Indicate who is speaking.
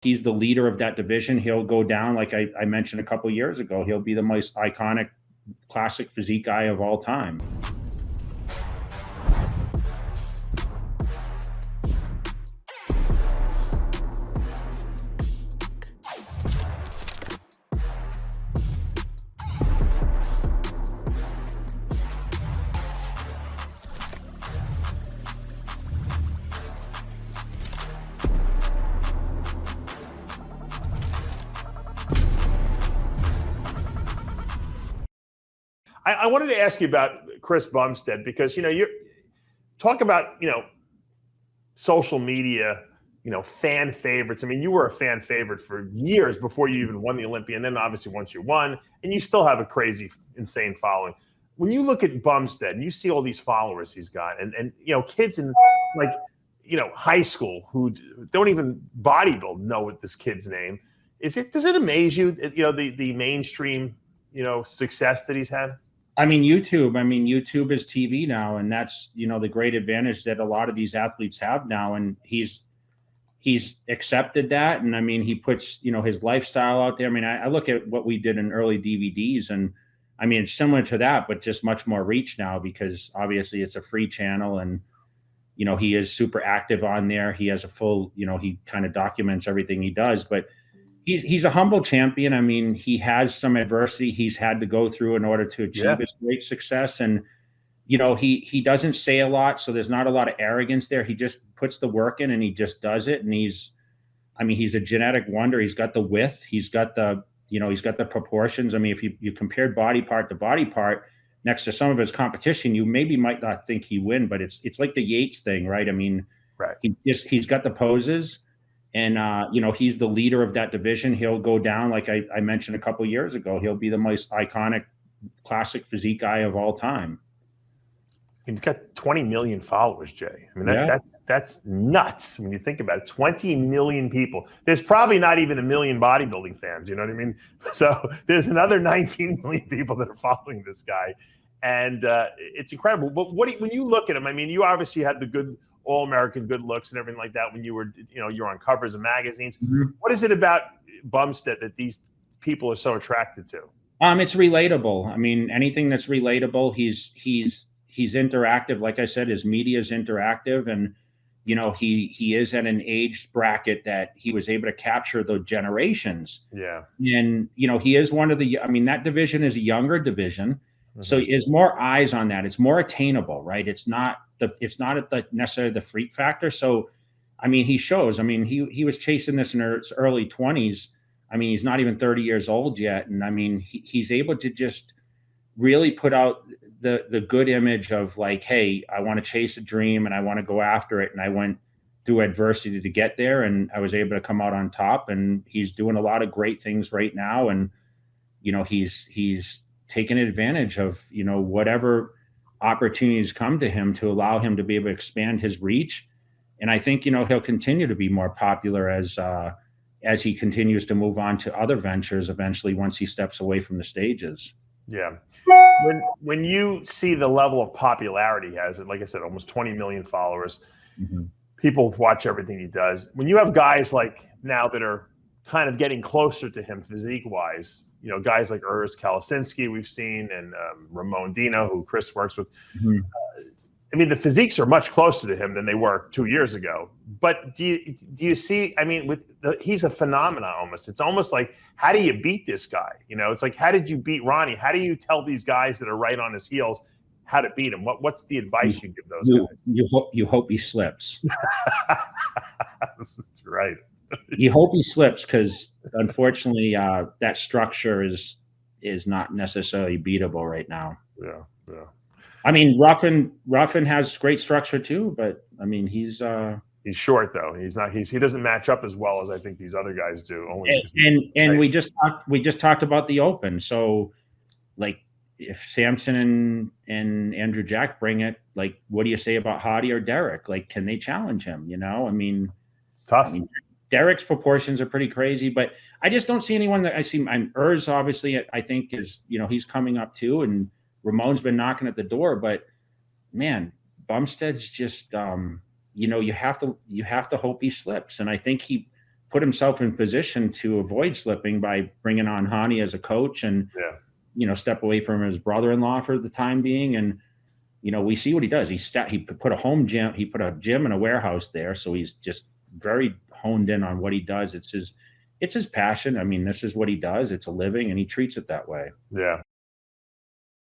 Speaker 1: he's the leader of that division. He'll go down, like I mentioned a couple years ago. He'll be the most iconic classic physique guy of all time.
Speaker 2: I wanted to ask you about Chris Bumstead because, you talk about, social media, fan favorites. I mean, you were a fan favorite for years before you even won the Olympia. And then obviously once you won, and you still have a crazy, insane following. When you look at Bumstead and you see all these followers he's got and kids in high school who don't even bodybuild know what this kid's name is, does it amaze you, the mainstream, success that he's had?
Speaker 1: I mean, YouTube is TV now, and that's, the great advantage that a lot of these athletes have now. And he's accepted that. And I mean, he puts, his lifestyle out there. I mean, I look at what we did in early DVDs, and I mean, it's similar to that, but just much more reach now because obviously it's a free channel and, he is super active on there. He has a full, he kind of documents everything he does, but he's a humble champion. I mean, he has some adversity he's had to go through in order to achieve his great success. And, he doesn't say a lot, so there's not a lot of arrogance there. He just puts the work in and he just does it. And he's a genetic wonder. He's got the width. He's got the, he's got the proportions. I mean, if you compared body part to body part next to some of his competition, you maybe might not think he win, but it's like the Yates thing, right? I mean,
Speaker 2: right.
Speaker 1: He's got the poses. And, he's the leader of that division. He'll go down, like I mentioned a couple years ago. He'll be the most iconic classic physique guy of all time.
Speaker 2: He's got 20 million followers, Jay. I mean, that's nuts when you think about it. 20 million people. There's probably not even 1 million bodybuilding fans, you know what I mean? So there's another 19 million people that are following this guy. And it's incredible. But when you look at him, I mean, you obviously had the good All-American good looks and everything like that when you were, you're on covers of magazines. Mm-hmm. What is it about Bumstead that these people are so attracted to?
Speaker 1: It's relatable. I mean, anything that's relatable, he's interactive. Like I said, his media is interactive, and he is at an age bracket that he was able to capture the generations.
Speaker 2: Yeah.
Speaker 1: And he is one of the, that division is a younger division. Mm-hmm. So there's more eyes on that. It's more attainable, right? It's not at necessarily the freak factor. So, he shows. He was chasing this in his early 20s. He's not even 30 years old yet, and he's able to just really put out the good image of like, hey, I want to chase a dream and I want to go after it, and I went through adversity to get there, and I was able to come out on top. And he's doing a lot of great things right now, and he's taking advantage of whatever opportunities come to him to allow him to be able to expand his reach. And I think, he'll continue to be more popular as he continues to move on to other ventures eventually once he steps away from the stages.
Speaker 2: Yeah. When you see the level of popularity he has, like I said, almost 20 million followers, mm-hmm. People watch everything he does. When you have guys like now that are kind of getting closer to him physique-wise, guys like Urs Kalasinski we've seen, and Ramon Dino, who Chris works with. Mm-hmm. The physiques are much closer to him than they were 2 years ago. But do you see? He's a phenomenon almost. It's almost like, how do you beat this guy? It's like, how did you beat Ronnie? How do you tell these guys that are right on his heels how to beat him? What's the advice you give those guys?
Speaker 1: You hope he slips.
Speaker 2: That's right.
Speaker 1: You hope he slips, because unfortunately that structure is not necessarily beatable right now.
Speaker 2: Yeah.
Speaker 1: Ruffin has great structure too, but he's
Speaker 2: short though. He doesn't match up as well as I think these other guys do.
Speaker 1: And we just talked about the Open. So like, if Samson and Andrew Jack bring it, like, what do you say about Hadi or Derek? Like, can they challenge him?
Speaker 2: It's tough.
Speaker 1: Derek's proportions are pretty crazy, but I just don't see anyone that I see. Urs, obviously, I think is, he's coming up too, and Ramon's been knocking at the door, but man, Bumstead's just, you have to hope he slips. And I think put himself in position to avoid slipping by bringing on Hani as a coach and, step away from his brother-in-law for the time being. And, we see what he does. He put a home gym, he put a gym and a warehouse there. So he's just very honed in on what he does. It's his passion. I mean, this is what he does. It's a living and he treats it that way.
Speaker 2: Yeah.